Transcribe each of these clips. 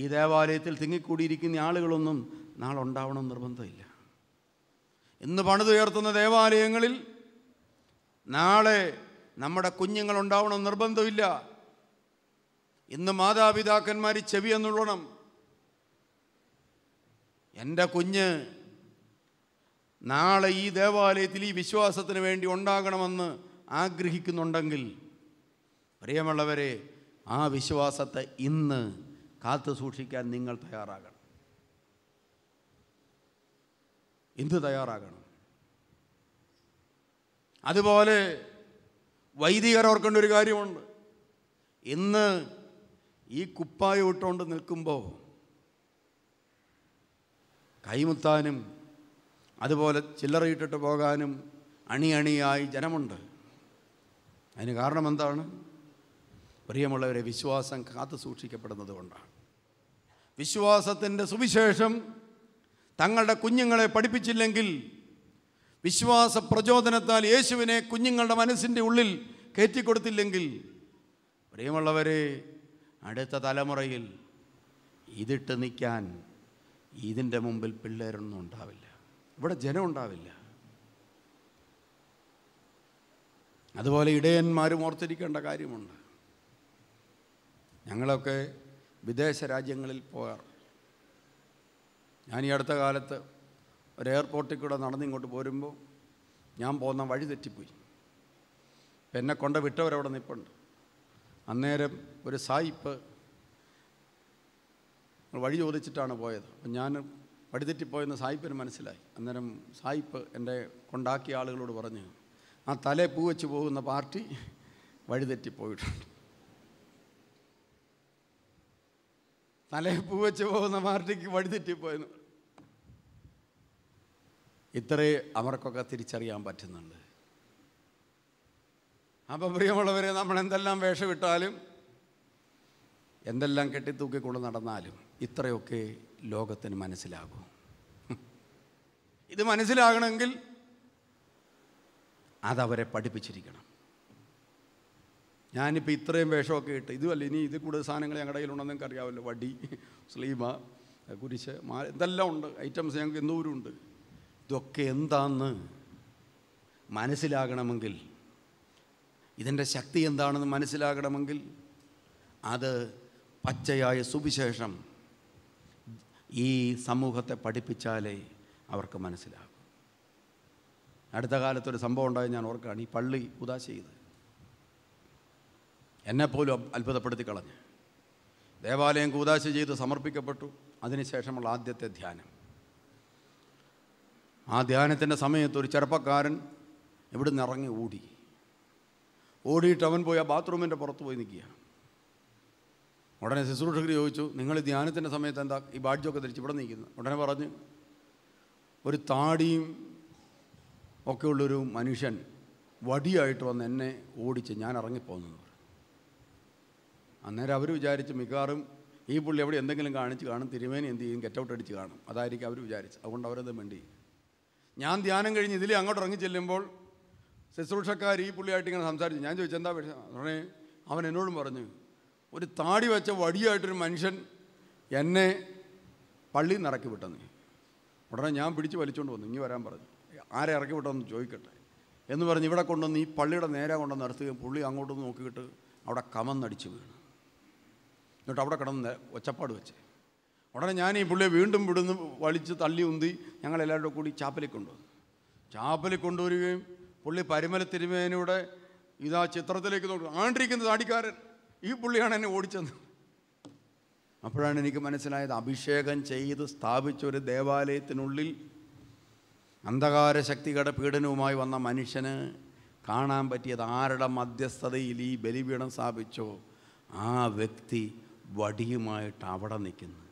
ഈ ദേവാലയത്തിൽ തിങ്ങിക്കൂടിയിരിക്കുന്ന ആളുകളൊന്നും നാളെ ഉണ്ടാവണം നിർബന്ധമില്ല. ഇന്ന് പണിതുയർത്തുന്ന ദേവാലയങ്ങളിൽ നാളെ നമ്മുടെ കുഞ്ഞുങ്ങളുണ്ടാവണം നിർബന്ധമില്ല. ഇന്ന് മാതാപിതാക്കന്മാർ ചെവി എന്നുള്ളണം. എൻ്റെ കുഞ്ഞ് നാളെ ഈ ദേവാലയത്തിൽ ഈ വിശ്വാസത്തിന് വേണ്ടി ഉണ്ടാകണമെന്ന് ആഗ്രഹിക്കുന്നുണ്ടെങ്കിൽ, പ്രിയമുള്ളവരെ, ആ വിശ്വാസത്തെ ഇന്ന് കാത്തു സൂക്ഷിക്കാൻ നിങ്ങൾ തയ്യാറാകണം. ഇന്ന് തയ്യാറാകണം. അതുപോലെ വൈദികർ ഓർക്കേണ്ട ഒരു കാര്യമുണ്ട്. ഇന്ന് ഈ കുപ്പായം ഇട്ടുകൊണ്ട് നിൽക്കുമ്പോൾ കൈമുത്താനും അതുപോലെ ചില്ലറയിട്ടിട്ട് പോകാനും അണിയായി ജനമുണ്ട്. അതിന് കാരണം എന്താണ്? പ്രിയമുള്ളവരെ, വിശ്വാസം കാത്തു സൂക്ഷിക്കപ്പെടുന്നത് കൊണ്ടാണ്. വിശ്വാസത്തിൻ്റെ സുവിശേഷം തങ്ങളുടെ കുഞ്ഞുങ്ങളെ പഠിപ്പിച്ചില്ലെങ്കിൽ, വിശ്വാസ പ്രചോദനത്താൽ യേശുവിനെ കുഞ്ഞുങ്ങളുടെ മനസ്സിൻ്റെ ഉള്ളിൽ കയറ്റിക്കൊടുത്തില്ലെങ്കിൽ, പ്രിയമുള്ളവരെ, അടുത്ത തലമുറയിൽ ഇതിട്ട് നിൽക്കാൻ ഇതിൻ്റെ മുമ്പിൽ പിള്ളേരൊന്നും ഉണ്ടാവില്ല. ഇവിടെ ജനം ഉണ്ടാവില്ല. അതുപോലെ ഇടയന്മാരും ഓർത്തിരിക്കേണ്ട കാര്യമുണ്ട്. ഞങ്ങളൊക്കെ വിദേശ രാജ്യങ്ങളിൽ പോകാറ്. ഞാൻ ഈ അടുത്ത കാലത്ത് ഒരു എയർപോർട്ടിൽ കൂടെ നടന്നിങ്ങോട്ട് പോരുമ്പോൾ ഞാൻ പോകുന്ന വഴി തെറ്റിപ്പോയി. എന്നെ കൊണ്ട് വിട്ടവരവിടെ നിൽപ്പുണ്ട്. അന്നേരം ഒരു സായിപ്പ് വഴി ചോദിച്ചിട്ടാണ് പോയത്. അപ്പം ഞാൻ വഴിതെറ്റിപ്പോയെന്ന് സായിപ്പിന് മനസ്സിലായി. അന്നേരം സായിപ്പ് എൻ്റെ കൊണ്ടാക്കിയ ആളുകളോട് പറഞ്ഞു, ആ തലേ പൂ വെച്ച് പോകുന്ന പാർട്ടി വഴിതെറ്റിപ്പോയിട്ടുണ്ട്. തലേ പൂ വെച്ച് പോകുന്ന പാർട്ടിക്ക് വഴിതെറ്റിപ്പോയെന്ന്. ഇത്രേ അവർക്കൊക്കെ തിരിച്ചറിയാൻ പറ്റുന്നുണ്ട്. അപ്പം പ്രിയമുള്ളവരെ, നമ്മൾ എന്തെല്ലാം വേഷമിട്ടാലും എന്തെല്ലാം കെട്ടിത്തൂക്കിക്കൊണ്ട് നടന്നാലും ഇത്രയൊക്കെ ലോകത്തിന് മനസ്സിലാകും. ഇത് മനസ്സിലാകണമെങ്കിൽ അതവരെ പഠിപ്പിച്ചിരിക്കണം. ഞാനിപ്പോൾ ഇത്രയും വേഷമൊക്കെ ഇട്ട്, ഇതുമല്ല, ഇനി ഇത് കൂടുതൽ സാധനങ്ങൾ ഞങ്ങളുടെ കയ്യിലുണ്ടെന്ന് നിങ്ങൾക്ക് അറിയാമല്ലോ. വടി, സ്ലീമ, കുരിശ്, ഇതെല്ലാം ഉണ്ട്. ഐറ്റംസ് ഞങ്ങൾക്ക് എന്തോരം ഉണ്ട്. ഇതൊക്കെ എന്താണെന്ന് മനസ്സിലാകണമെങ്കിൽ, ഇതിൻ്റെ ശക്തി എന്താണെന്ന് മനസ്സിലാകണമെങ്കിൽ, അത് പച്ചയായ സുവിശേഷം ഈ സമൂഹത്തെ പഠിപ്പിച്ചാലേ അവർക്ക് മനസ്സിലാകും. അടുത്ത കാലത്തൊരു സംഭവം ഉണ്ടായി ഞാൻ ഓർക്കുകയാണ്. ഈ പള്ളി ഉദാശ ചെയ്ത് എന്നെപ്പോലും അത്ഭുതപ്പെടുത്തി കളഞ്ഞ്. ദേവാലയം കൂദാശ ചെയ്ത് സമർപ്പിക്കപ്പെട്ടു. അതിനുശേഷമുള്ള ആദ്യത്തെ ധ്യാനം. ആ ധ്യാനത്തിൻ്റെ സമയത്ത് ഒരു ചെറുപ്പക്കാരൻ ഇവിടുന്ന് ഇറങ്ങി ഓടിയിട്ട് അവൻ പോയി ആ ബാത്റൂമിൻ്റെ പുറത്ത് പോയി നിൽക്കുക. ഉടനെ ശുശ്രൂഷകർ ചോദിച്ചു, നിങ്ങൾ ധ്യാനത്തിൻ്റെ സമയത്ത് എന്താ ഈ ബാഡ്ജൊക്കെ ധരിച്ച് ഇവിടെ നിൽക്കുന്നത്? ഉടനെ പറഞ്ഞ്, ഒരു താടിയും ഒക്കെ ഉള്ളൊരു മനുഷ്യൻ വടിയായിട്ട് വന്ന് എന്നെ ഓടിച്ച് ഞാൻ ഇറങ്ങിപ്പോന്നു പറഞ്ഞു. അന്നേരം അവർ വിചാരിച്ച് മിക്കവാറും ഈ പുള്ളി എവിടെ എന്തെങ്കിലും കാണിച്ച് കാണും, തിരുമേനി എന്ത് ചെയ്യും, ഗെറ്റ് ഔട്ട് അടിച്ച് കാണും. അതായിരിക്കും അവർ വിചാരിച്ച്. അതുകൊണ്ട് അവരത് വേണ്ടി. ഞാൻ ധ്യാനം കഴിഞ്ഞ് ഇതിലേ അങ്ങോട്ട് ഇറങ്ങി ചെല്ലുമ്പോൾ ശുശ്രൂഷക്കാർ ഈ പുള്ളിയായിട്ട് ഇങ്ങനെ സംസാരിച്ചു. ഞാൻ ചോദിച്ചു, എന്താ വിഷയം? ഉടനെ അവൻ എന്നോടും പറഞ്ഞു, ഒരു താടി വെച്ച വടിയായിട്ടൊരു മനുഷ്യൻ എന്നെ പള്ളിയിൽ നിന്ന് ഇറക്കി വിട്ടെന്ന്. ഉടനെ ഞാൻ പിടിച്ച് വലിച്ചുകൊണ്ട് വന്നു. ഇനി വരാൻ പറഞ്ഞു. ആരെ ഇറക്കി വിട്ടോന്ന് ചോദിക്കട്ടെ എന്ന് പറഞ്ഞ് ഇവിടെ കൊണ്ടുവന്ന് ഈ പള്ളിയുടെ നേരെ കൊണ്ടുവന്ന് നിർത്തുകയും പുള്ളി അങ്ങോട്ടൊന്ന് നോക്കിയിട്ട് അവിടെ കമന്നടിച്ച് വീണു. എന്നിട്ട് അവിടെ കിടന്ന് ഒച്ചപ്പാട് വെച്ച്. ഉടനെ ഞാൻ ഈ പുള്ളിയെ വീണ്ടും വിടുന്ന് വലിച്ച് തള്ളി ഉന്തി ഞങ്ങളെല്ലാവരും കൂടി ചാപ്പലിൽ കൊണ്ടുവന്നു. ചാപ്പലിൽ കൊണ്ടുവരികയും പുള്ളി പരിമല തിരുമേനയുടെ ഇതാ ചിത്രത്തിലേക്ക് നോക്കും. ആണ്ടിരിക്കുന്ന താടിക്കാരൻ ഈ പുള്ളിയാണ് എന്നെ ഓടിച്ചത്. അപ്പോഴാണ് എനിക്ക് മനസ്സിലായത്, അഭിഷേകം ചെയ്ത് സ്ഥാപിച്ചൊരു ദേവാലയത്തിനുള്ളിൽ അന്ധകാര ശക്തികളുടെ പീഡനവുമായി വന്ന മനുഷ്യന് കാണാൻ പറ്റിയത് ആരുടെ മധ്യസ്ഥതയിൽ ഈ ബലിപീഠം സ്ഥാപിച്ചോ ആ വ്യക്തി വടിയുമായിട്ട് അവിടെ നിൽക്കുന്നു.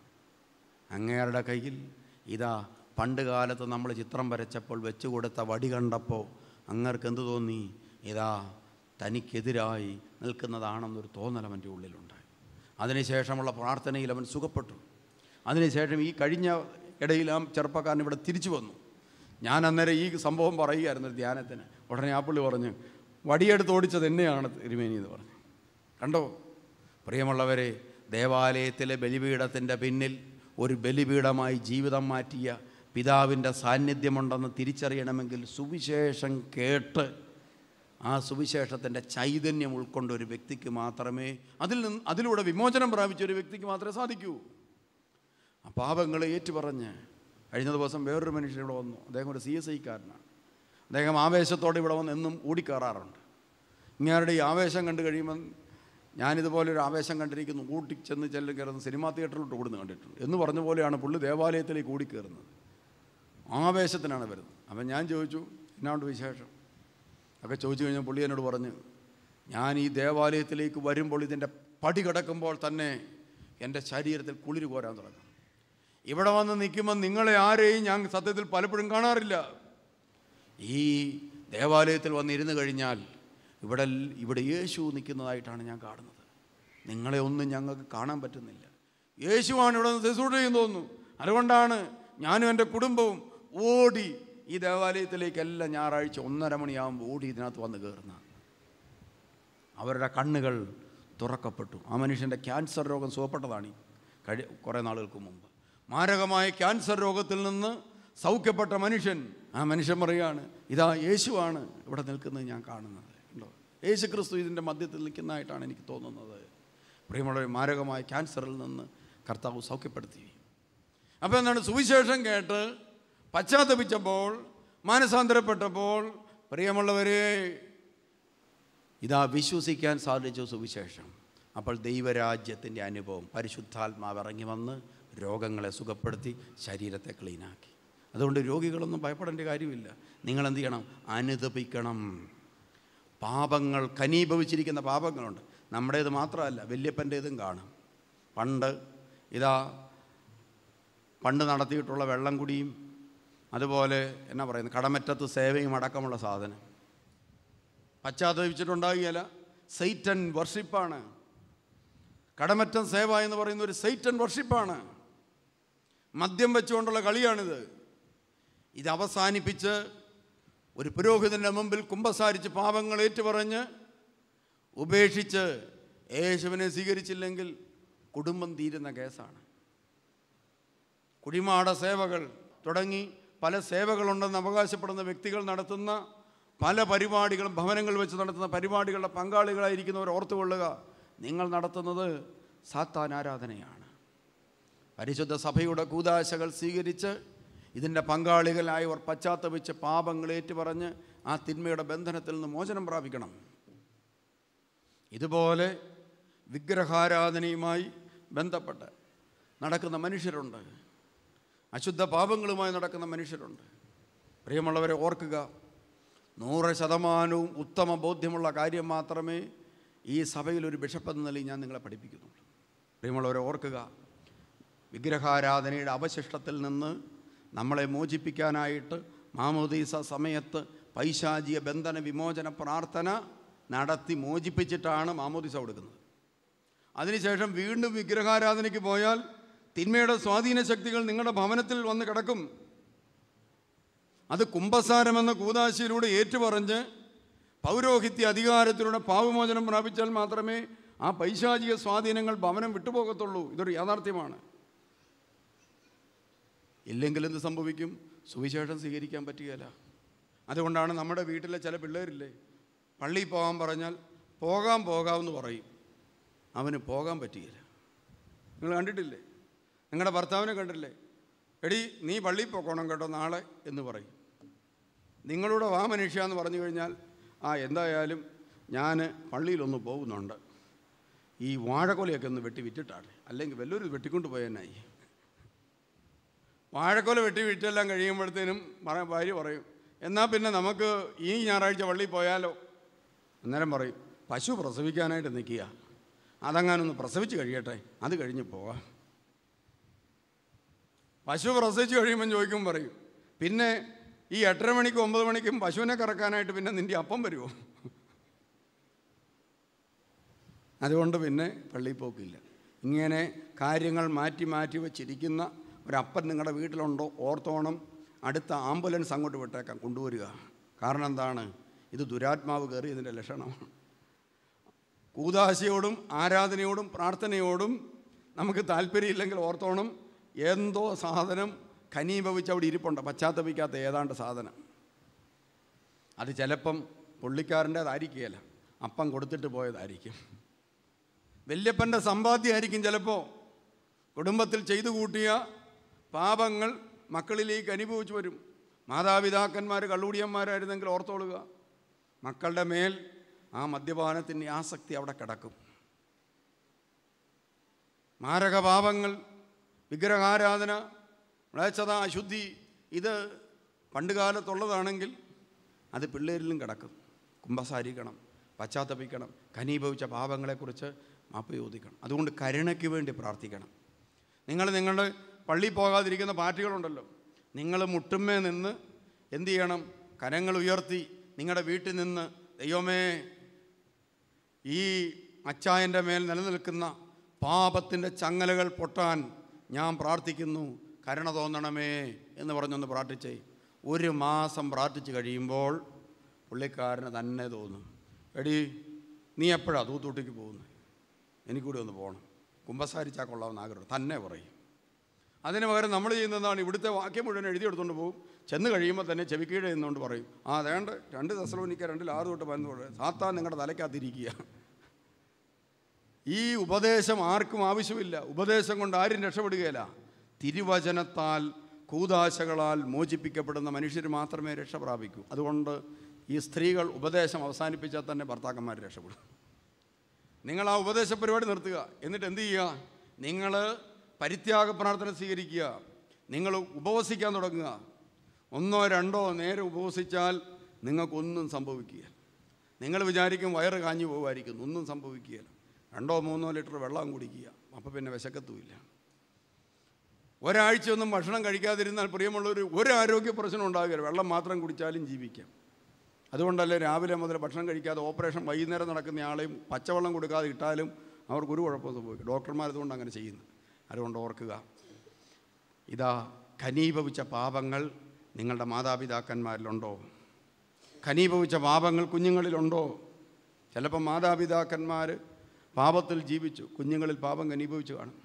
അങ്ങേരുടെ കയ്യിൽ ഇതാ പണ്ട് കാലത്ത് നമ്മൾ ചിത്രം വരച്ചപ്പോൾ വെച്ചു കൊടുത്ത വടി കണ്ടപ്പോൾ അങ്ങർക്ക് എന്തു തോന്നി? ഇതാ തനിക്കെതിരായി നിൽക്കുന്നതാണെന്നൊരു തോന്നൽ അവൻ്റെ ഉള്ളിലുണ്ടായി. അതിനുശേഷമുള്ള പ്രാർത്ഥനയിൽ അവൻ സുഖപ്പെട്ടു. അതിനുശേഷം ഈ കഴിഞ്ഞ ഇടയിൽ ആ ചെറുപ്പക്കാരൻ ഇവിടെ തിരിച്ചു വന്നു. ഞാൻ അന്നേരം ഈ സംഭവം പറയുകയായിരുന്നു ധ്യാനത്തിന്. ഉടനെ ആ പുള്ളി പറഞ്ഞു, വടിയെടുത്ത് ഓടിച്ചത് എന്നെയാണ് തിരുമേനി എന്ന് പറഞ്ഞു. കണ്ടോ പ്രിയമുള്ളവരെ, ദേവാലയത്തിലെ ബലിപീഠത്തിൻ്റെ പിന്നിൽ ഒരു ബലിപീഠമായി ജീവിതം മാറ്റിയ പിതാവിൻ്റെ സാന്നിധ്യമുണ്ടെന്ന് തിരിച്ചറിയണമെങ്കിൽ സുവിശേഷം കേട്ട് ആ സുവിശേഷത്തിൻ്റെ ചൈതന്യം ഉൾക്കൊണ്ട ഒരു വ്യക്തിക്ക് മാത്രമേ അതിലൂടെ വിമോചനം പ്രാപിച്ച ഒരു വ്യക്തിക്ക് മാത്രമേ സാധിക്കൂ. ആ പാപങ്ങളെ ഏറ്റുപറഞ്ഞ് കഴിഞ്ഞ ദിവസം വേറൊരു മനുഷ്യൻ ഇവിടെ വന്നു. അദ്ദേഹം ഒരു CSIക്കാരനാണ്. അദ്ദേഹം ആവേശത്തോടെ ഇവിടെ വന്ന് എന്നും ഓടിക്കയറാറുണ്ട്. ഇങ്ങേരുടെ ഈ ആവേശം കണ്ടു കഴിയുമ്പം ഞാനിതുപോലൊരു ആവേശം കണ്ടിരിക്കുന്നു, ചെന്ന് കയറുന്ന സിനിമാ തിയേറ്ററിലോട്ട് ഓടുന്നു കണ്ടിട്ടുണ്ട് എന്ന് പറഞ്ഞ പോലെയാണ് പുള്ളി ദേവാലയത്തിലേക്ക് ഓടിക്കയറുന്നത്. ആവേശത്തിനാണ് വരുന്നത്. അപ്പം ഞാൻ ചോദിച്ചു, എന്നാണ്ട് വിശേഷം ഒക്കെ ചോദിച്ചു കഴിഞ്ഞാൽ പുള്ളി എന്നോട് പറഞ്ഞു, ഞാൻ ഈ ദേവാലയത്തിലേക്ക് വരുമ്പോൾ ഇതിൻ്റെ പടി കിടക്കുമ്പോൾ തന്നെ എൻ്റെ ശരീരത്തിൽ കുളിര് കോരാൻ തുടങ്ങും. ഇവിടെ വന്ന് നിൽക്കുമ്പോൾ നിങ്ങളെ ആരെയും ഞാൻ സത്യത്തിൽ പലപ്പോഴും കാണാറില്ല. ഈ ദേവാലയത്തിൽ വന്നിരുന്ന് കഴിഞ്ഞാൽ ഇവിടെ യേശു നിൽക്കുന്നതായിട്ടാണ് ഞാൻ കാണുന്നത്. നിങ്ങളെ ഒന്നും ഞങ്ങൾക്ക് കാണാൻ പറ്റുന്നില്ല. യേശുവാണ് ഇവിടെ നിന്ന് ശുശ്രൂഷ ചെയ്യുന്നു തോന്നുന്നു. അതുകൊണ്ടാണ് ഞാനും എൻ്റെ കുടുംബവും ഓടി ഈ ദേവാലയത്തിലേക്കെല്ലാം ഞായറാഴ്ച 1:30 മണിയാകുമ്പോൾ ഓടി ഇതിനകത്ത് വന്ന് കയറുന്നത്. അവരുടെ കണ്ണുകൾ തുറക്കപ്പെട്ടു. ആ മനുഷ്യൻ്റെ ക്യാൻസർ രോഗം സുഖപ്പെട്ടതാണ് കുറേ നാളുകൾക്ക് മുമ്പ്. മാരകമായ ക്യാൻസർ രോഗത്തിൽ നിന്ന് സൗഖ്യപ്പെട്ട മനുഷ്യൻ, ആ മനുഷ്യൻ പറയുകയാണ്, ഇതാ യേശുവാണ് ഇവിടെ നിൽക്കുന്നത് ഞാൻ കാണുന്നത്. ഉണ്ടോ? യേശു ക്രിസ്തു ഇതിൻ്റെ മധ്യത്തിൽ നിൽക്കുന്നതായിട്ടാണ് എനിക്ക് തോന്നുന്നത്. പ്രിയമുള്ള മാരകമായ ക്യാൻസറിൽ നിന്ന് കർത്താവ് സൗഖ്യപ്പെടുത്തി. അപ്പോൾ എന്താണ്, സുവിശേഷം കേട്ട് പശ്ചാത്തപിച്ചപ്പോൾ, മാനസാന്തരപ്പെട്ടപ്പോൾ, പ്രിയമുള്ളവരെ, ഇതാ വിശ്വസിക്കാൻ സാധിച്ചു സുവിശേഷം. അപ്പോൾ ദൈവരാജ്യത്തിൻ്റെ അനുഭവം, പരിശുദ്ധാത്മാവ് ഇറങ്ങി വന്ന് രോഗങ്ങളെ സുഖപ്പെടുത്തി ശരീരത്തെ ക്ലീനാക്കി. അതുകൊണ്ട് രോഗികളൊന്നും ഭയപ്പെടേണ്ട കാര്യമില്ല. നിങ്ങളെന്ത് ചെയ്യണം? അനുതപിക്കണം. പാപങ്ങൾ, ഘനീഭവിച്ചിരിക്കുന്ന പാപങ്ങളുണ്ട്. നമ്മുടേത് മാത്രമല്ല, വല്യപ്പൻ്റേതും കാണും. പണ്ട് നടത്തിയിട്ടുള്ള വെള്ളം കുടിയും അതുപോലെ എന്നാ പറയുന്നത്, കടമറ്റത്ത് സേവയും അടക്കമുള്ള സാധനം പശ്ചാത്തപിച്ചിട്ടുണ്ടാകുകയില്ല. സൈറ്റൻ വർഷിപ്പാണ്. കടമറ്റം സേവ എന്ന് പറയുന്ന ഒരു സൈറ്റൻ വർഷിപ്പാണ്. മദ്യം വെച്ചുകൊണ്ടുള്ള കളിയാണിത്. ഇത് അവസാനിപ്പിച്ച് ഒരു പുരോഹിതൻ്റെ മുമ്പിൽ കുമ്പസാരിച്ച് പാപങ്ങൾ ഏറ്റുപറഞ്ഞ് ഉപേക്ഷിച്ച് യേശുവിനെ സ്വീകരിച്ചില്ലെങ്കിൽ കുടുംബം തീരുന്ന കേസാണ്. കുടിമാട സേവകൾ തുടങ്ങി പല സേവകളുണ്ടെന്ന് അവകാശപ്പെടുന്ന വ്യക്തികൾ നടത്തുന്ന പല പരിപാടികളും, ഭവനങ്ങൾ വെച്ച് നടത്തുന്ന പരിപാടികളുടെ പങ്കാളികളായിരിക്കുന്നവർ ഓർത്തുകൊള്ളുക, നിങ്ങൾ നടത്തുന്നത് സാത്താൻ ആരാധനയാണ്. പരിശുദ്ധ സഭയുടെ കൂദാശകൾ സ്വീകരിച്ച് ഇതിൻ്റെ പങ്കാളികളായവർ പശ്ചാത്തപിച്ച് പാപങ്ങൾ ഏറ്റുപറഞ്ഞ് ആ തിന്മയുടെ ബന്ധനത്തിൽ നിന്ന് മോചനം പ്രാപിക്കണം. ഇതുപോലെ വിഗ്രഹാരാധനയുമായി ബന്ധപ്പെട്ട് നടക്കുന്ന മനുഷ്യരുണ്ട്. അശുദ്ധ പാപങ്ങളുമായി നടക്കുന്ന മനുഷ്യരുണ്ട്. പ്രിയമുള്ളവരെ ഓർക്കുക, 100% ഉത്തമ ബോധ്യമുള്ള കാര്യം മാത്രമേ ഈ സഭയിൽ ഒരു ബിഷപ്പ് എന്ന നിലയിൽ ഞാൻ നിങ്ങളെ പഠിപ്പിക്കുന്നുള്ളൂ. പ്രിയമുള്ളവരെ ഓർക്കുക, വിഗ്രഹാരാധനയുടെ അവശിഷ്ടത്തിൽ നിന്ന് നമ്മളെ മോചിപ്പിക്കാനായിട്ട് മാമോദീസ സമയത്ത് പൈശാചിക ബന്ധന വിമോചന പ്രാർത്ഥന നടത്തി മോചിപ്പിച്ചിട്ടാണ് മാമോദീസ കൊടുക്കുന്നത്. അതിനുശേഷം വീണ്ടും വിഗ്രഹാരാധനയ്ക്ക് പോയാൽ തിന്മയുടെ സ്വാധീന ശക്തികൾ നിങ്ങളുടെ ഭവനത്തിൽ വന്ന് കിടക്കും. അത് കുമ്പസാരമെന്ന കൂദാശയിലൂടെ ഏറ്റുപറഞ്ഞ് പൗരോഹിത്യ അധികാരത്തിലൂടെ പാപമോചനം പ്രാപിച്ചാൽ മാത്രമേ ആ പൈശാചിക സ്വാധീനങ്ങൾ ഭവനം വിട്ടുപോകത്തുള്ളൂ. ഇതൊരു യാഥാർത്ഥ്യമാണ്. ഇല്ലെങ്കിൽ എന്ത് സംഭവിക്കും? സുവിശേഷം സ്വീകരിക്കാൻ പറ്റുകയില്ല. അതുകൊണ്ടാണ് നമ്മുടെ വീട്ടിലെ ചില പിള്ളേരില്ലേ, പള്ളിയിൽ പോകാൻ പറഞ്ഞാൽ പോകാമെന്ന് പറയും, അവന് പോകാൻ പറ്റുകയില്ല. നിങ്ങൾ കണ്ടിട്ടില്ലേ? നിങ്ങളുടെ ഭർത്താവിനെ കണ്ടില്ലേ? എടി നീ പള്ളിയിൽ പോകണം കേട്ടോ നാളെ എന്ന് പറയും. നിങ്ങളുടെ വാ മനുഷ്യ എന്ന് പറഞ്ഞു കഴിഞ്ഞാൽ, എന്തായാലും ഞാൻ പള്ളിയിലൊന്ന് പോകുന്നുണ്ട്, ഈ വാഴക്കൊലയൊക്കെ ഒന്ന് വിറ്റിട്ടാണ്, അല്ലെങ്കിൽ വല്ലൊരു വെട്ടിക്കൊണ്ട് പോയെന്നായി. വാഴക്കൊല വിറ്റെല്ലാം കഴിയുമ്പോഴത്തേനും ഭാര്യ പറയും, എന്നാൽ പിന്നെ നമുക്ക് ഈ ഞായറാഴ്ച പള്ളിയിൽ പോയാലോ. അന്നേരം പറയും, പശു പ്രസവിക്കാനായിട്ട് നിൽക്കുക, അതങ്ങാനൊന്ന് പ്രസവിച്ച് കഴിയട്ടെ, അത് കഴിഞ്ഞ് പോവാം. പശു പ്രസവിച്ച് കഴിയുമ്പം ചോദിക്കും, പറയും, പിന്നെ ഈ 8:30 മണിക്കും 9 മണിക്കും പശുവിനെ കറക്കാനായിട്ട് പിന്നെ നിൻ്റെ അപ്പം വരുമോ? അതുകൊണ്ട് പിന്നെ പള്ളിയിൽ പോക്കില്ല. ഇങ്ങനെ കാര്യങ്ങൾ മാറ്റി വച്ചിരിക്കുന്ന ഒരപ്പൻ നിങ്ങളുടെ വീട്ടിലുണ്ടോ? ഓർത്തോണം, അടുത്ത ആംബുലൻസ് അങ്ങോട്ട് വിട്ടേക്കാം, കൊണ്ടുവരിക. കാരണം എന്താണ്? ഇത് ദുരാത്മാവ് കയറിയതിൻ്റെ ലക്ഷണമാണ്. കൂദാശയോടും ആരാധനയോടും പ്രാർത്ഥനയോടും നമുക്ക് താല്പര്യമില്ലെങ്കിൽ ഓർത്തോണം, എന്തോ സാധനം ഖനീഭവിച്ച് അവിടെ ഇരിപ്പുണ്ട്, പശ്ചാത്തപിക്കാത്ത ഏതാണ്ട് സാധനം. അത് ചിലപ്പം പുള്ളിക്കാരൻ്റേതായിരിക്കുകയില്ല, അപ്പം കൊടുത്തിട്ട് പോയതായിരിക്കും. വല്യപ്പൻ്റെ സമ്പാദ്യമായിരിക്കും ചിലപ്പോൾ. കുടുംബത്തിൽ ചെയ്തു കൂട്ടിയ പാപങ്ങൾ മക്കളിലേക്ക് അനുഭവിച്ചു വരും. മാതാപിതാക്കന്മാർ കള്ളുകുടിയന്മാരായിരുന്നെങ്കിൽ ഓർത്തോളുക, മക്കളുടെ മേൽ ആ മദ്യപാനത്തിൻ്റെ ആസക്തി അവിടെ കിടക്കും. മാരകപാപങ്ങൾ, വിഗ്രഹാരാധന, മ്ലേച്ഛത, അശുദ്ധി, ഇത് പണ്ട് കാലത്തുള്ളതാണെങ്കിൽ അത് പിള്ളേരിലും കിടക്കും. കുമ്പസാരിക്കണം, പശ്ചാത്തപിക്കണം, ഖനീഭവിച്ച പാപങ്ങളെക്കുറിച്ച് മാപ്പ് ചോദിക്കണം. അതുകൊണ്ട് കരുണയ്ക്ക് വേണ്ടി പ്രാർത്ഥിക്കണം. നിങ്ങളുടെ പള്ളിയിൽ പോകാതിരിക്കുന്ന പാർട്ടികളുണ്ടല്ലോ, നിങ്ങൾ മുട്ടുമ്മേ നിന്ന് എന്തു ചെയ്യണം? കരങ്ങൾ ഉയർത്തി നിങ്ങളുടെ വീട്ടിൽ നിന്ന്, ദൈവമേ, ഈ അച്ചായൻ്റെ മേൽ നിലനിൽക്കുന്ന പാപത്തിൻ്റെ ചങ്ങലകൾ പൊട്ടാൻ ഞാൻ പ്രാർത്ഥിക്കുന്നു, കരുണ തോന്നണമേ എന്ന് പറഞ്ഞൊന്ന് പ്രാർത്ഥിച്ചേ. 1 മാസം പ്രാർത്ഥിച്ച് കഴിയുമ്പോൾ പുള്ളിക്കാരന് തന്നെ തോന്നും, എടി നീ എപ്പോഴാണ് തൂത്തൂട്ടിക്ക് പോകുന്നത്? എനിക്കൂടി ഒന്ന് പോകണം, കുമ്പസാരിച്ചാൽ കൊള്ളാമെന്ന് ആഗ്രഹം തന്നെ പറയും. അതിന് പകരം നമ്മൾ ചെയ്യുന്നതാണ്, ഇവിടുത്തെ വാക്യം മുഴുവൻ എഴുതിയെടുത്തുകൊണ്ട് പോകും. ചെന്ന് കഴിയുമ്പോൾ തന്നെ ചെവിക്കീഴ് എന്നുകൊണ്ട് പറയും, അതേണ്ട 2 തെസ്സലോനിക്ക 2:6 തൊട്ട് 11 പറയും, സാത്താൻ നിങ്ങളുടെ തലയ്ക്കകത്തിരിക്കുക. ഈ ഉപദേശം ആർക്കും ആവശ്യമില്ല. ഉപദേശം കൊണ്ട് ആരും രക്ഷപ്പെടുകയില്ല. തിരുവചനത്താൽ, കൂദാശകളാൽ മോചിപ്പിക്കപ്പെടുന്ന മനുഷ്യർ മാത്രമേ രക്ഷ പ്രാപിക്കൂ. അതുകൊണ്ട് ഈ സ്ത്രീകൾ ഉപദേശം അവസാനിപ്പിച്ചാൽ തന്നെ ഭർത്താക്കന്മാർ രക്ഷപ്പെടും. നിങ്ങൾ ആ ഉപദേശ പരിപാടി നിർത്തുക. എന്നിട്ട് എന്ത് ചെയ്യുക? നിങ്ങൾ പരിത്യാഗ പ്രാർത്ഥന സ്വീകരിക്കുക. നിങ്ങൾ ഉപവസിക്കാൻ തുടങ്ങുക. 1 2 നേരം ഉപവസിച്ചാൽ നിങ്ങൾക്കൊന്നും സംഭവിക്കുക. നിങ്ങൾ വിചാരിക്കും വയറ് കാഞ്ഞു പോകുമായിരിക്കും, ഒന്നും സംഭവിക്കുകയില്ല. 2 3 ലിറ്റർ വെള്ളം കുടിക്കുക, അപ്പോൾ പിന്നെ വിശക്കത്തുമില്ല. ഒരാഴ്ചയൊന്നും ഭക്ഷണം കഴിക്കാതിരുന്നാൽ പ്രിയമുള്ളവർ ഒരു ആരോഗ്യ പ്രശ്നം ഉണ്ടാകുകയില്ല. വെള്ളം മാത്രം കുടിച്ചാലും ജീവിക്കാം. അതുകൊണ്ടല്ലേ രാവിലെ മുതൽ ഭക്ഷണം കഴിക്കാതെ ഓപ്പറേഷൻ വൈകുന്നേരം നടക്കുന്ന ആളെയും പച്ചവെള്ളം കൊടുക്കാതെ ഇട്ടാലും അവർക്കൊരു കുഴപ്പം സംഭവിക്കും. ഡോക്ടർമാർ അതുകൊണ്ട് അങ്ങനെ ചെയ്യുന്നു. അതുകൊണ്ട് ഓർക്കുക, ഇതാ ഖനീഭവിച്ച പാപങ്ങൾ നിങ്ങളുടെ മാതാപിതാക്കന്മാരിലുണ്ടോ? ഖനീഭവിച്ച പാപങ്ങൾ കുഞ്ഞുങ്ങളിലുണ്ടോ? ചിലപ്പോൾ മാതാപിതാക്കന്മാർ പാപത്തിൽ ജീവിച്ചു, കുഞ്ഞുങ്ങളിൽ പാപം ഖനീഭവിച്ചു കാണും.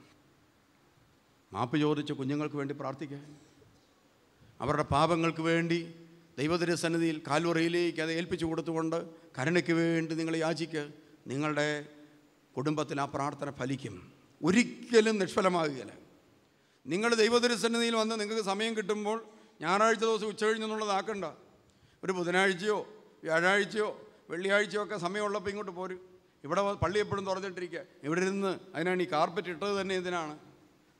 മാപ്പ് ചോദിച്ച് കുഞ്ഞുങ്ങൾക്ക് വേണ്ടി പ്രാർത്ഥിക്കാൻ, അവരുടെ പാപങ്ങൾക്ക് വേണ്ടി ദൈവതിരുസന്നിധിയിൽ കാൽവറിയിലേക്ക് അത് ഏൽപ്പിച്ചു കൊടുത്തുകൊണ്ട് കരുണയ്ക്ക് വേണ്ടി നിങ്ങൾ യാചിക്കുക. നിങ്ങളുടെ കുടുംബത്തിൽ ആ പ്രാർത്ഥന ഫലിക്കും, ഒരിക്കലും നിഷ്ഫലമാകുകയില്ല. നിങ്ങൾ ദൈവതിരുസന്നിധിയിൽ വന്ന് നിങ്ങൾക്ക് സമയം കിട്ടുമ്പോൾ ഞായറാഴ്ച ദിവസം ഉച്ചകഴിഞ്ഞെന്നുള്ളതാക്കണ്ട. ഒരു ബുധനാഴ്ചയോ വ്യാഴാഴ്ചയോ വെള്ളിയാഴ്ചയോ ഒക്കെ സമയമുള്ളപ്പോൾ ഇങ്ങോട്ട് പോരും. ഇവിടെ പള്ളി എപ്പോഴും തുറന്നിട്ടിരിക്കുക. ഇവിടെ ഇരുന്ന് അതിനാണ് ഈ കാർപ്പറ്റ് ഇട്ടത് തന്നെ. ഇതിനാണ്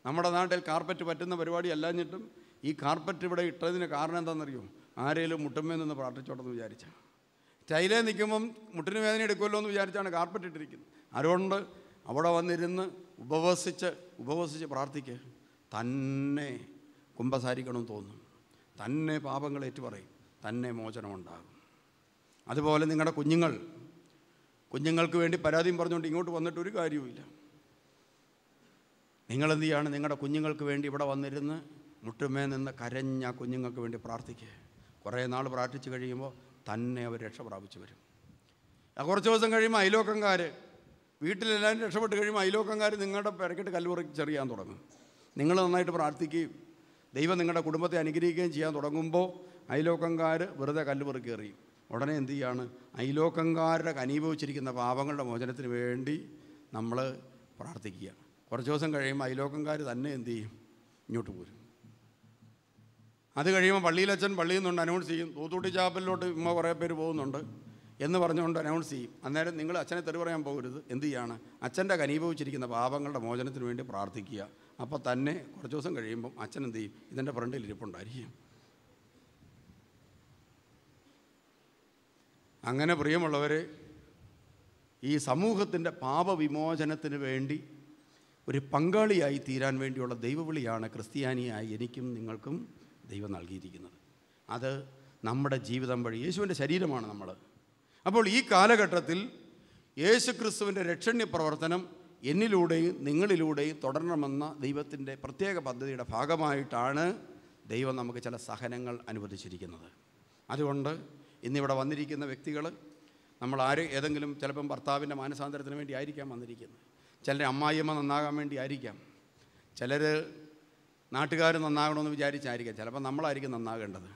നമ്മുടെ നാട്ടിൽ കാർപ്പറ്റ് പറ്റുന്ന പരിപാടി അല്ലാഞ്ഞിട്ടും ഈ കാർപ്പറ്റ് ഇവിടെ ഇട്ടതിന് കാരണം എന്താണെന്നറിയോ? ആരെങ്കിലും മുട്ടുമ്മേ നിന്ന് പ്രാർത്ഥിച്ചോട്ടെന്ന് വിചാരിച്ചാണ്. ടൈലേ നിൽക്കുമ്പം മുട്ടിന് വേദന എടുക്കുമല്ലോ എന്ന് വിചാരിച്ചാണ് കാർപ്പറ്റ് ഇട്ടിരിക്കുന്നത്. അതുകൊണ്ട് അവിടെ വന്നിരുന്ന് ഉപവസിച്ച് പ്രാർത്ഥിക്കുക. തന്നെ കുമ്പസാരിക്കണമെന്ന് തോന്നും, തന്നെ പാപങ്ങൾ ഏറ്റുപറയും, തന്നെ മോചനമുണ്ടാകും. അതുപോലെ നിങ്ങളുടെ കുഞ്ഞുങ്ങൾക്ക് വേണ്ടി പരാതിയും പറഞ്ഞുകൊണ്ട് ഇങ്ങോട്ട് വന്നിട്ട് ഒരു കാര്യവുമില്ല. നിങ്ങളെന്ത് ചെയ്യാണ്? നിങ്ങളുടെ കുഞ്ഞുങ്ങൾക്ക് വേണ്ടി ഇവിടെ വന്നിരുന്ന് മുട്ടുമേ നിന്ന് കരഞ്ഞ കുഞ്ഞുങ്ങൾക്ക് വേണ്ടി പ്രാർത്ഥിക്കുക. കുറേ നാൾ പ്രാർത്ഥിച്ച് കഴിയുമ്പോൾ തന്നെ അവർ രക്ഷ പ്രാപിച്ചു വരും. കുറച്ച് ദിവസം കഴിയുമ്പോൾ അയലോക്കംകാർ, വീട്ടിലെല്ലാവരും രക്ഷപ്പെട്ട് കഴിയുമ്പോൾ അയലോക്കംകാർ നിങ്ങളുടെ പെരക്കിട്ട് കല്ലുപറിച്ചെറിയാൻ തുടങ്ങും. നിങ്ങൾ നന്നായിട്ട് പ്രാർത്ഥിക്കുകയും ദൈവം നിങ്ങളുടെ കുടുംബത്തെ അനുഗ്രഹിക്കുകയും ചെയ്യാൻ തുടങ്ങുമ്പോൾ അയലോക്കംകാർ വെറുതെ കല്ലുപറിക്ക് എറിയും. ഉടനെ എന്ത് ചെയ്യാണ്? അയലോക്കംകാരുടെ ഖനീഭവിച്ചിരിക്കുന്ന പാപങ്ങളുടെ മോചനത്തിന് വേണ്ടി നമ്മൾ പ്രാർത്ഥിക്കുക. കുറച്ച് ദിവസം കഴിയുമ്പോൾ അയലോക്കംകാർ തന്നെ എന്ത് ചെയ്യും? ഇങ്ങോട്ട് പോരും. അത് കഴിയുമ്പോൾ പള്ളിയിൽ നിന്നുകൊണ്ട് അനൗൺസ് ചെയ്യും, തൂത്തൂട്ടി ചാപ്പലിലോട്ട് കുറേ പേര് പോകുന്നുണ്ട് എന്ന് പറഞ്ഞുകൊണ്ട് അനൗൺസ് ചെയ്യും. അന്നേരം നിങ്ങൾ അച്ഛനെ തെറി പറയാൻ പോകരുത്. എന്ത് ചെയ്യാണ്? അച്ഛൻ്റെ ഖനീഭവിച്ചിരിക്കുന്ന പാപങ്ങളുടെ മോചനത്തിന് വേണ്ടി പ്രാർത്ഥിക്കുക. അപ്പോൾ തന്നെ കുറച്ച് ദിവസം കഴിയുമ്പം അച്ഛൻ എന്ത് ചെയ്യും? ഇതിൻ്റെ ഫ്രണ്ടിൽ ഇരിപ്പുണ്ടായിരിക്കും. അങ്ങനെ പ്രിയമുള്ളവരെ, ഈ സമൂഹത്തിൻ്റെ പാപവിമോചനത്തിന് വേണ്ടി ഒരു പങ്കാളിയായി തീരാൻ വേണ്ടിയുള്ള ദൈവവിളിയാണ് ക്രിസ്ത്യാനിയായി എനിക്കും നിങ്ങൾക്കും ദൈവം നൽകിയിരിക്കുന്നത്. അത് നമ്മുടെ ജീവിതം വഴി, യേശുവിൻ്റെ ശരീരമാണ് നമ്മൾ. അപ്പോൾ ഈ കാലഘട്ടത്തിൽ യേശുക്രിസ്തുവിൻ്റെ രക്ഷണ്യ പ്രവർത്തനം എന്നിലൂടെയും നിങ്ങളിലൂടെയും തുടരണമെന്ന ദൈവത്തിൻ്റെ പ്രത്യേക പദ്ധതിയുടെ ഭാഗമായിട്ടാണ് ദൈവം നമുക്ക് ചില സഹനങ്ങൾ അനുവദിച്ചിരിക്കുന്നത്. അതുകൊണ്ട് ഇന്നിവിടെ വന്നിരിക്കുന്ന വ്യക്തികൾ, നമ്മൾ ഏതെങ്കിലും ചിലപ്പം ഭർത്താവിൻ്റെ മാനസാന്തരത്തിന് വേണ്ടി ആയിരിക്കാം വന്നിരിക്കുന്നത്. ചിലർ അമ്മായിയമ്മ നന്നാകാൻ വേണ്ടി ആയിരിക്കാം, ചിലർ നാട്ടുകാർ നന്നാകണമെന്ന് വിചാരിച്ചായിരിക്കാം, ചിലപ്പോൾ നമ്മളായിരിക്കും നന്നാകേണ്ടത്.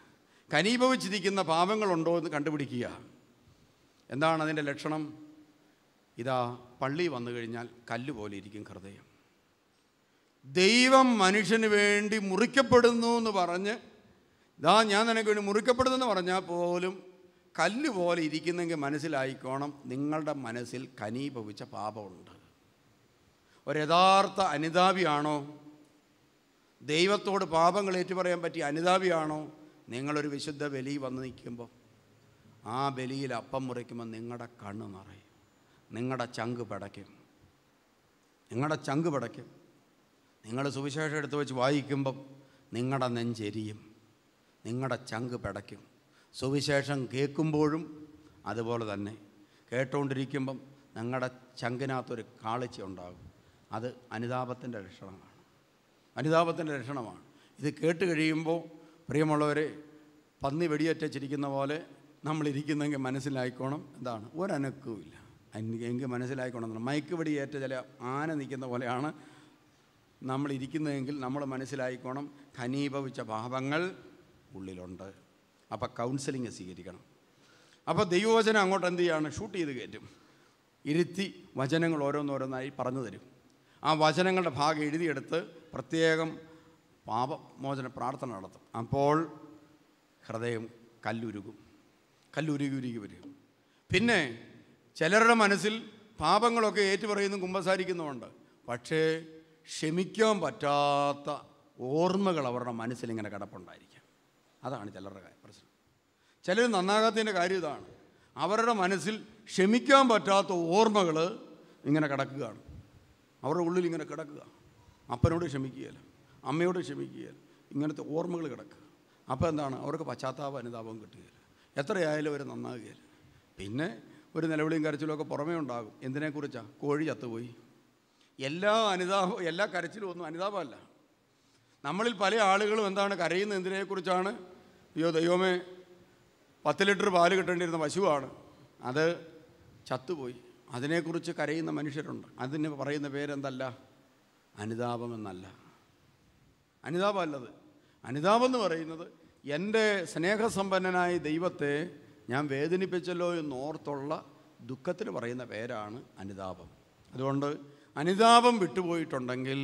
ഘനീഭവിച്ചിരിക്കുന്ന പാപങ്ങളുണ്ടോ എന്ന് കണ്ടുപിടിക്കുക. എന്താണ് അതിൻ്റെ ലക്ഷണം? ഇതാ, പള്ളി വന്നു കഴിഞ്ഞാൽ കല്ല് പോലെ ഇരിക്കും ഹൃദയം. ദൈവം മനുഷ്യന് വേണ്ടി മുറിക്കപ്പെടുന്നു എന്ന് പറഞ്ഞ്, ഇതാ ഞാൻ നിനക്ക് വേണ്ടി മുറിക്കപ്പെടുന്നെന്ന് പറഞ്ഞാൽ പോലും കല്ല് പോലെ ഇരിക്കുന്നെങ്കിൽ മനസ്സിലായിക്കോണം, നിങ്ങളുടെ മനസ്സിൽ ഘനീഭവിച്ച പാപമുണ്ട്. ഒരു യഥാർത്ഥ അനുതാപിയാണോ? ദൈവത്തോട് പാപങ്ങൾ ഏറ്റുപറയാൻ പറ്റിയ അനുതാപിയാണോ? നിങ്ങളൊരു വിശുദ്ധ ബലി വന്ന് നിൽക്കുമ്പോൾ ആ ബലിയിൽ അപ്പം മുറിക്കുമ്പോൾ നിങ്ങളുടെ കണ്ണ് നിറയും, നിങ്ങളുടെ ചങ്ക് പിടയ്ക്കും, നിങ്ങളുടെ ചങ്ക് പിടയ്ക്കും. നിങ്ങൾ സുവിശേഷം എടുത്ത് വെച്ച് വായിക്കുമ്പം നിങ്ങളുടെ നെഞ്ചെരിയും, നിങ്ങളുടെ ചങ്ക് പിടയ്ക്കും. സുവിശേഷം കേൾക്കുമ്പോഴും അതുപോലെ തന്നെ, കേട്ടുകൊണ്ടിരിക്കുമ്പം നിങ്ങളുടെ ചങ്കിനകത്തൊരു കാളിച്ച ഉണ്ടാകും. അത് അനുതാപത്തിൻ്റെ ലക്ഷണമാണ്, അനുതാപത്തിൻ്റെ ലക്ഷണമാണ്. ഇത് കേട്ട് കഴിയുമ്പോൾ പ്രിയമുള്ളവരെ, പന്നി വെടിയേറ്റിരിക്കുന്ന പോലെ നമ്മളിരിക്കുന്നെങ്കിൽ മനസ്സിലായിക്കോണം, എന്താണ്, ഒരനക്കവുമില്ല. എങ്കിൽ മനസ്സിലായിക്കോണം, മയക്ക് വെടിയേറ്റ ചില ആന നിൽക്കുന്ന പോലെയാണ് നമ്മളിരിക്കുന്നതെങ്കിൽ നമ്മൾ മനസ്സിലായിക്കോണം, ഘനീഭവിച്ച പാപങ്ങൾ ഉള്ളിലുണ്ട്. അപ്പോൾ കൗൺസിലിംഗ് സ്വീകരിക്കണം. അപ്പോൾ ദൈവവചനം അങ്ങോട്ട് എന്ത് ചെയ്യാണ്? ഷൂട്ട് ചെയ്ത് കയറ്റും, ഇരുത്തി വചനങ്ങൾ ഓരോന്നോരോന്നായി പറഞ്ഞു തരും. ആ വചനങ്ങളുടെ ഭാഗം എഴുതിയെടുത്ത് പ്രത്യേകം പാപമോചന പ്രാർത്ഥന നടത്തും. അപ്പോൾ ഹൃദയം കല്ലുരുകി വരും. പിന്നെ ചിലരുടെ മനസ്സിൽ പാപങ്ങളൊക്കെ ഏറ്റുപറയുന്നു, കുമ്പസാരിക്കുന്നുമുണ്ട്. പക്ഷേ ക്ഷമിക്കാൻ പറ്റാത്ത ഓർമ്മകൾ അവരുടെ മനസ്സിലിങ്ങനെ കിടപ്പുണ്ടായിരിക്കാം. അതാണ് ചിലരുടെ പ്രശ്നം. ചിലർ നന്നാകാത്തതിൻ്റെ കാര്യം ഇതാണ്, അവരുടെ മനസ്സിൽ ക്ഷമിക്കാൻ പറ്റാത്ത ഓർമ്മകൾ ഇങ്ങനെ കിടക്കുകയാണ്, അവരുടെ ഉള്ളിൽ ഇങ്ങനെ കിടക്കുക. അപ്പനോട് ക്ഷമിക്കുകയില്ല, അമ്മയോട് ക്ഷമിക്കുകയില്ല, ഇങ്ങനത്തെ ഓർമ്മകൾ കിടക്കുക. അപ്പോൾ എന്താണ്? അവർക്ക് പശ്ചാത്താപ അനുതാപം കിട്ടുകയില്ല, എത്രയായാലും അവർ നന്നാകുകയില്ല. പിന്നെ ഒരു നിലവിളിയും കരച്ചിലുമൊക്കെ പുറമേ ഉണ്ടാകും. എന്തിനെക്കുറിച്ചാണ്? കോഴി ചത്തുപോയി. എല്ലാ കരച്ചിലും ഒന്നും അനുതാപമല്ല. നമ്മളിൽ പല ആളുകളും എന്താണ് കരയുന്നത്? എന്തിനെക്കുറിച്ചാണ്? അയ്യോ ദൈവമേ, 10 ലിറ്റർ പാല് കിട്ടേണ്ടിയിരുന്ന പശുവാണ്, അത് ചത്തുപോയി. അതിനെക്കുറിച്ച് കരയുന്ന മനുഷ്യരുണ്ട്. അതിന് പറയുന്ന പേരെന്തല്ല? അനുതാപമെന്നല്ല. അനുതാപമല്ലത്. അനുതാപം എന്ന് പറയുന്നത്, എൻ്റെ സ്നേഹസമ്പന്നനായ ദൈവത്തെ ഞാൻ വേദനിപ്പിച്ചല്ലോ എന്നോർത്തുള്ള ദുഃഖത്തിന് പറയുന്ന പേരാണ് അനുതാപം. അതുകൊണ്ട് അനുതാപം വിട്ടുപോയിട്ടുണ്ടെങ്കിൽ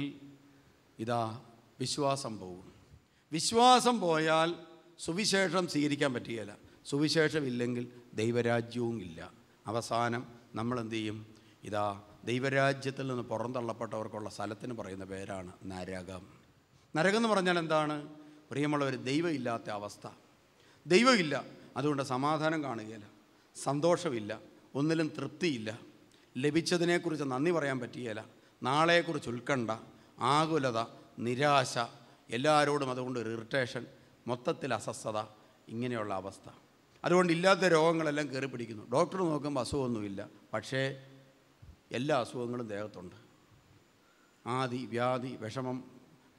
ഇതാ വിശ്വാസം പോകും. വിശ്വാസം പോയാൽ സുവിശേഷം സ്വീകരിക്കാൻ പറ്റുകയില്ല. സുവിശേഷം ഇല്ലെങ്കിൽ ദൈവരാജ്യവും ഇല്ല. അവസാനം നമ്മളെന്ത് ചെയ്യും? ഇതാ ദൈവരാജ്യത്തിൽ നിന്ന് പുറന്തള്ളപ്പെട്ടവർക്കുള്ള സ്ഥലത്തിന് പറയുന്ന പേരാണ് നരകം. നരകം എന്ന് പറഞ്ഞാൽ എന്താണ്? പ്രിയമുള്ളവർ, ദൈവമില്ലാത്ത അവസ്ഥ. ദൈവമില്ല, അതുകൊണ്ട് സമാധാനം കാണുകയില്ല, സന്തോഷമില്ല, ഒന്നിലും തൃപ്തിയില്ല, ലഭിച്ചതിനെക്കുറിച്ച് നന്ദി പറയാൻ പറ്റുകയില്ല, നാളെക്കുറിച്ച് ഉത്കണ്ഠ, ആകുലത, നിരാശ, എല്ലാവരോടും അതുകൊണ്ട് ഒരു ഇറിറ്റേഷൻ, മൊത്തത്തിൽ അസ്വസ്ഥത, ഇങ്ങനെയുള്ള അവസ്ഥ. അതുകൊണ്ട് ഇല്ലാത്ത രോഗങ്ങളെല്ലാം കയറി പിടിക്കുന്നു. ഡോക്ടർ നോക്കുമ്പോൾ അസുഖമൊന്നുമില്ല, പക്ഷേ എല്ലാ അസുഖങ്ങളും ദേഹത്തുണ്ട്. ആദി, വ്യാധി, വിഷമം,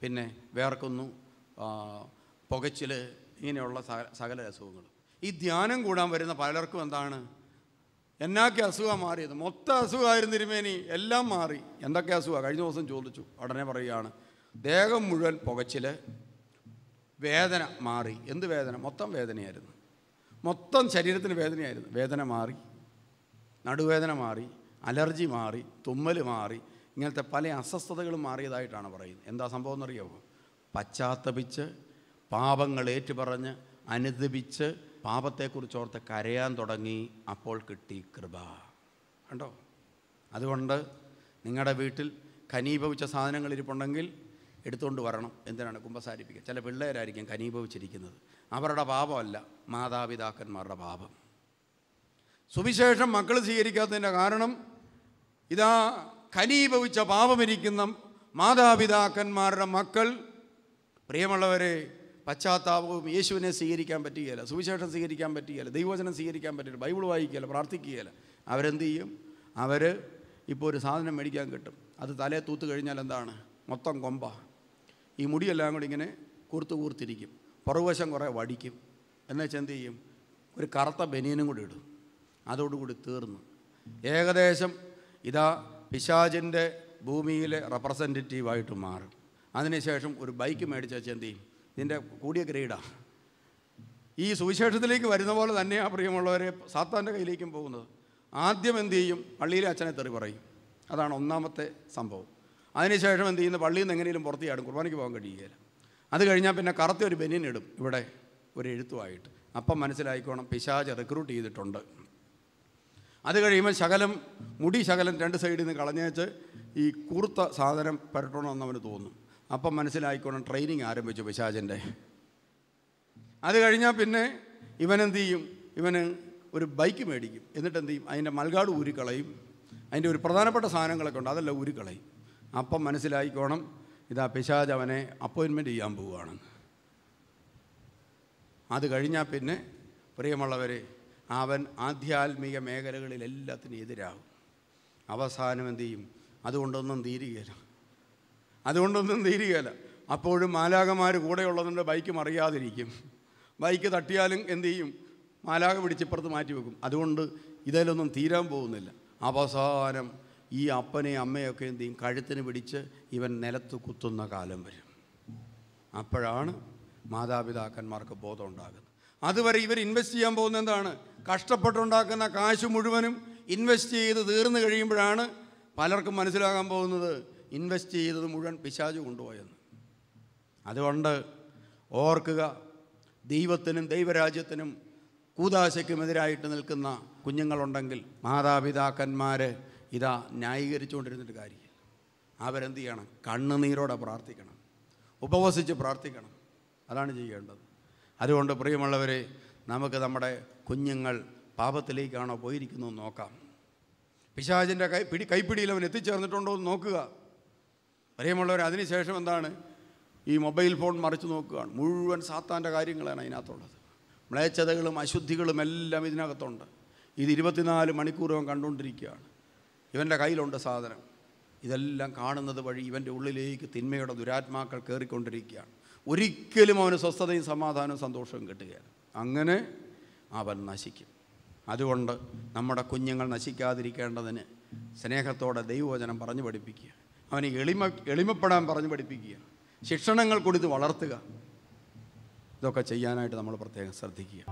പിന്നെ വേർക്കുന്നു, പുകച്ചിൽ, ഇങ്ങനെയുള്ള സകല അസുഖങ്ങളും. ഈ ധ്യാനം കൂടാൻ വരുന്ന പലർക്കും എന്താണ്? എന്നാക്കെ അസുഖം മാറിയത്? മൊത്തം അസുഖമായിരുന്നു തിരുമേനി, എല്ലാം മാറി. എന്തൊക്കെ അസുഖമാണ്? കഴിഞ്ഞ ദിവസം ചോദിച്ചു, ഉടനെ പറയുകയാണ്, ദേഹം മുഴുവൻ പുകച്ചിൽ, വേദന മാറി. എന്ത് വേദന? മൊത്തം വേദനയായിരുന്നു, മൊത്തം ശരീരത്തിന് വേദനയായിരുന്നു. വേദന മാറി, നടുവേദന മാറി, അലർജി മാറി, തുമ്മൽ മാറി, ഇങ്ങനത്തെ പല അസ്വസ്ഥതകളും മാറിയതായിട്ടാണ് പറയുന്നത്. എന്താ സംഭവം എന്നറിയാമോ? പശ്ചാത്തപിച്ച് പാപങ്ങൾ ഏറ്റുപറഞ്ഞ് അനുദപിച്ച് പാപത്തെക്കുറിച്ചോർത്ത് കരയാൻ തുടങ്ങി. അപ്പോൾ കിട്ടി കൃപ. കണ്ടോ? അതുകൊണ്ട് നിങ്ങളുടെ വീട്ടിൽ ഘനീഭവിച്ച സാധനങ്ങൾ ഇരിപ്പുണ്ടെങ്കിൽ എടുത്തുകൊണ്ട് വരണം. എന്തിനാണ്? കുമ്പസാരിപ്പിക്കുക. ചില പിള്ളേരായിരിക്കും ഘനീഭവിച്ചിരിക്കുന്നത്, അവരുടെ പാപമല്ല, മാതാപിതാക്കന്മാരുടെ പാപം. സുവിശേഷം മക്കൾ സ്വീകരിക്കാത്തതിൻ്റെ കാരണം ഇതാ ഘനീഭവിച്ച പാപമിരിക്കുന്ന മാതാപിതാക്കന്മാരുടെ മക്കൾ, പ്രിയമുള്ളവരെ, പശ്ചാത്താപവും യേശുവിനെ സ്വീകരിക്കാൻ പറ്റുകയില്ല, സുവിശേഷം സ്വീകരിക്കാൻ പറ്റുകയില്ല, ദൈവവചനം സ്വീകരിക്കാൻ പറ്റില്ല, ബൈബിൾ വായിക്കുകയില്ല, പ്രാർത്ഥിക്കുകയില്ല. അവരെന്ത് ചെയ്യും? അവർ ഇപ്പോൾ ഒരു സാധനം മേടിക്കാൻ കിട്ടും, അത് തലേ തൂത്ത് കഴിഞ്ഞാൽ എന്താണ്? മൊത്തം കൊമ്പ. ഈ മുടിയെല്ലാം കൂടി ഇങ്ങനെ കൂർത്തിരിക്കും, പുറകുവശം കുറേ വടിക്കും. എന്നുവെച്ചാൽ എന്ത് ചെയ്യും? ഒരു കറുത്ത ബനിയനും കൂടി ഇടും, അതോടുകൂടി തീർന്നു. ഏകദേശം ഇതാ പിശാചിൻ്റെ ഭൂമിയിലെ റെപ്രസെൻറ്റേറ്റീവായിട്ട് മാറും. അതിനുശേഷം ഒരു ബൈക്ക് മേടിച്ച് വെച്ച് എന്ത് ചെയ്യും? ഇതിൻ്റെ കൂടിയ ഗ്രേഡാണ്. ഈ സുവിശേഷത്തിലേക്ക് വരുന്ന പോലെ തന്നെയാണ് പ്രിയമുള്ളവരെ സാത്താൻ്റെ കയ്യിലേക്കും പോകുന്നത്. ആദ്യം എന്ത് ചെയ്യും? പള്ളിയിലെ അച്ഛനെ തെറി പറയും. അതാണ് ഒന്നാമത്തെ സംഭവം. അതിനുശേഷം എന്ത് ചെയ്യുന്നു? പള്ളിയിൽ നിന്ന് എങ്ങനെയും പുറത്ത് ചാടും, കുർബാനയ്ക്ക് പോകാൻ കഴിയുകയില്ല. അത് കഴിഞ്ഞാൽ പിന്നെ കറുത്ത ഒരു ബനിയനിടും ഇവിടെ ഒരു എഴുത്തുമായിട്ട്. അപ്പം മനസ്സിലായിക്കോണം പിശാച് റിക്രൂട്ട് ചെയ്തിട്ടുണ്ട്. അത് കഴിയുമ്പോൾ മുടി ശകലം 2 സൈഡിൽ നിന്ന് കളഞ്ഞേച്ച് ഈ കൂർത്ത സാധനം പുരട്ടണമെന്ന് അവന് തോന്നും. അപ്പം മനസ്സിലായിക്കോണം ട്രെയിനിങ് ആരംഭിച്ചു പിശാചിൻ്റെ. അത് കഴിഞ്ഞാൽ പിന്നെ ഇവനെന്ത് ചെയ്യും? ഇവന് ഒരു ബൈക്ക് മേടിക്കും. എന്നിട്ട് എന്ത് ചെയ്യും? അതിൻ്റെ മൽകാട് ഊരിക്കളയും. അതിൻ്റെ ഒരു പ്രധാനപ്പെട്ട സാധനങ്ങളൊക്കെ ഉണ്ട്, അതെല്ലാം ഊരിക്കളയും. അപ്പം മനസ്സിലായിക്കോണം ഇതാ പിശാച് അവനെ അപ്പോയിൻമെൻറ്റ് ചെയ്യാൻ പോവുകയാണ്. അത് കഴിഞ്ഞാൽ പിന്നെ പ്രിയമുള്ളവരെ അവൻ ആധ്യാത്മിക മേഖലകളിൽ എല്ലാത്തിനും എതിരാകും. അവസാനം എന്തു ചെയ്യും? അതുകൊണ്ടൊന്നും തീരുകയില്ല. അപ്പോഴും മാലാഖമാർ കൂടെ ഉള്ളതുകൊണ്ട് ബൈക്ക് മറിയാതിരിക്കും. ബൈക്ക് തട്ടിയാലും എന്തു ചെയ്യും? മാലാഖ പിടിച്ചിപ്പുറത്ത് മാറ്റി വെക്കും. അതുകൊണ്ട് ഇതിലൊന്നും തീരാൻ പോകുന്നില്ല. അവസാനം ഈ അപ്പനെയും അമ്മയൊക്കെ എന്തു ചെയ്യും? കഴുത്തിന് പിടിച്ച് ഇവൻ നിലത്ത് കുത്തുന്ന കാലം വരും. അപ്പോഴാണ് മാതാപിതാക്കന്മാർക്ക് ബോധം ഉണ്ടാകുന്നത്. അതുവരെ ഇവർ ഇൻവെസ്റ്റ് ചെയ്യാൻ പോകുന്ന എന്താണ്? കഷ്ടപ്പെട്ടുണ്ടാക്കുന്ന കാശ് മുഴുവനും ഇൻവെസ്റ്റ് ചെയ്ത് തീർന്നു കഴിയുമ്പോഴാണ് പലർക്കും മനസ്സിലാകാൻ പോകുന്നത് ഇൻവെസ്റ്റ് ചെയ്തത് മുഴുവൻ പിശാച് കൊണ്ടുപോയെന്ന്. അതുകൊണ്ട് ഓർക്കുക, ദൈവത്തിനും ദൈവരാജ്യത്തിനും കൂദാശയ്ക്കുമെതിരായിട്ട് നിൽക്കുന്ന കുഞ്ഞുങ്ങളുണ്ടെങ്കിൽ മാതാപിതാക്കന്മാർ ഇതാ ന്യായീകരിച്ചുകൊണ്ടിരുന്നിട്ട് കാര്യമില്ല. അവരെന്ത് ചെയ്യണം? കണ്ണുനീരോടെ പ്രാർത്ഥിക്കണം, ഉപവസിച്ച് പ്രാർത്ഥിക്കണം. അതാണ് ചെയ്യേണ്ടത്. അതുകൊണ്ട് പ്രിയമുള്ളവരെ, നമുക്ക് നമ്മുടെ കുഞ്ഞുങ്ങൾ പാപത്തിലേക്കാണോ പോയിരിക്കുന്നതെന്ന് നോക്കാം. പിശാചിൻ്റെ കൈപ്പിടിയിൽ അവൻ എത്തിച്ചേർന്നിട്ടുണ്ടോ എന്ന് നോക്കുക. പ്രിയമുള്ളവർ, അതിനുശേഷം എന്താണ്? ഈ മൊബൈൽ ഫോൺ മറിച്ച് നോക്കുകയാണ്. മുഴുവൻ സാത്താൻ്റെ കാര്യങ്ങളാണ് അതിനകത്തുള്ളത്. മ്ലേച്ഛതകളും അശുദ്ധികളും എല്ലാം ഇതിനകത്തുണ്ട്. ഇത് 24 മണിക്കൂർ അവൻ കണ്ടുകൊണ്ടിരിക്കുകയാണ്. ഇവൻ്റെ കയ്യിലുണ്ട് സാധനം. ഇതെല്ലാം കാണുന്നത് വഴി ഇവൻ്റെ ഉള്ളിലേക്ക് തിന്മയുടെ ദുരാത്മാക്കൾ കയറിക്കൊണ്ടിരിക്കുകയാണ്. ഒരിക്കലും അവന് സ്വസ്ഥതയും സമാധാനവും സന്തോഷവും കിട്ടുകയാണ്. അങ്ങനെ അവൻ നശിക്കും. അതുകൊണ്ട് നമ്മുടെ കുഞ്ഞുങ്ങൾ നശിക്കാതിരിക്കേണ്ടതിന് സ്നേഹത്തോടെ ദൈവവചനം പറഞ്ഞു പഠിപ്പിക്കുക, അവനെ എളിമപ്പെടാൻ പറഞ്ഞു പഠിപ്പിക്കുക, ശിക്ഷണങ്ങൾ കൊടുത്ത് വളർത്തുക. ഇതൊക്കെ ചെയ്യാനായിട്ട് നമ്മൾ പ്രത്യേകം ശ്രദ്ധിക്കുക.